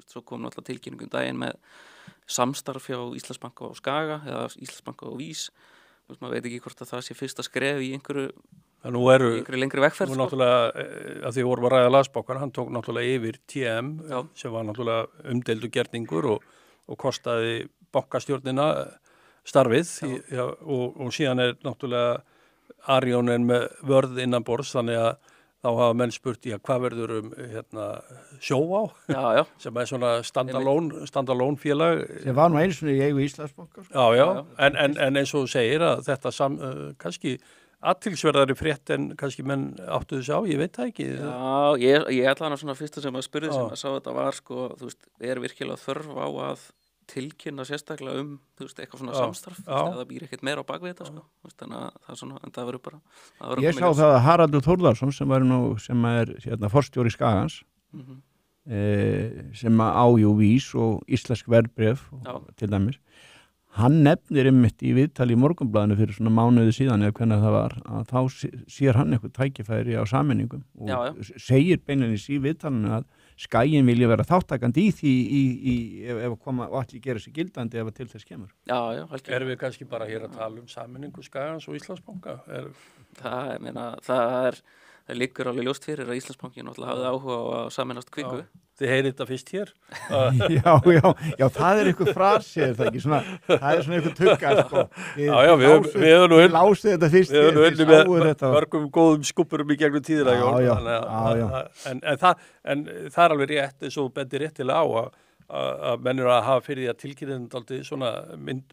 svo kom náttúrulega tilkynningum daginn með samstarf hjá Íslandsbanka og Skaga eða Íslandsbanka og Vís. Maður veit ekki hvort að það sé fyrsta skref í einhverju lengri vegferð. Nú náttúrulega, að því vorum að ræða Landsbankann, hann tók náttúrulega yfir TM sem var náttúrulega umdeildur gerningur og kostaði bankastjórnina starfið og síðan náttúrulega Arion með vörð innanborðs, þannig að þá hafa menn spurt hvað verður Sjóvá sem svona standalone félag sem var nú einu sinni í eigu Íslandsbanka en eins og þú segir að þetta kannski athyglisverðari frétt en kannski menn áttu þessu á, ég veit það ekki. Já, ég ætla hana svona fyrsta sem að spurði sem að sá þetta var sko, þú veist, virkilega þörf á að tilkynna sérstaklega eitthvað svona samstarf, það býr ekkert meira á bakvið þetta sko, þannig að það er svona, en það verður bara Ég sá það að Haraldur Þórðarsson sem er forstjóri Skagans sem á Vís og íslensk verðbréf til dæmis, hann nefnir einmitt í viðtali í Morgunblaðinu fyrir svona mánuði síðan eða hvernig það var, að þá sér hann eitthvað tækifæri á sameiningum og segir beinleinis í viðtalinu að Skaginn vilja vera þáttakandi í því ef koma og allir gera sig gildandi ef til þess kemur. Já, alveg. Erum við kannski bara hér að tala sameiningu Skagans og Íslandsbanka? Það liggur alveg ljóst fyrir að Íslandsbanki náttúrulega hafði áhuga á að sameinast Kviku. Þið heyrið þetta fyrst hér? Já, það er eitthvað frasi, er það ekki? Það er svona eitthvað tuggar, sko. Við lásið þetta fyrst. Við höfum unnið með mörgum góðum skúpurum í gegnum tíðina, en það er alveg rétt, eins og bendir réttilega á að menn eru að hafa fyrir því að tilkynna dálítið svona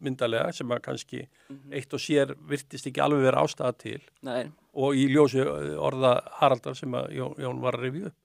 myndalega sem að kannski eitt og sér virtist ekki alveg vera ástæða til. Nei. Og í ljósi orða Haraldar sem að Jón var að rifja upp.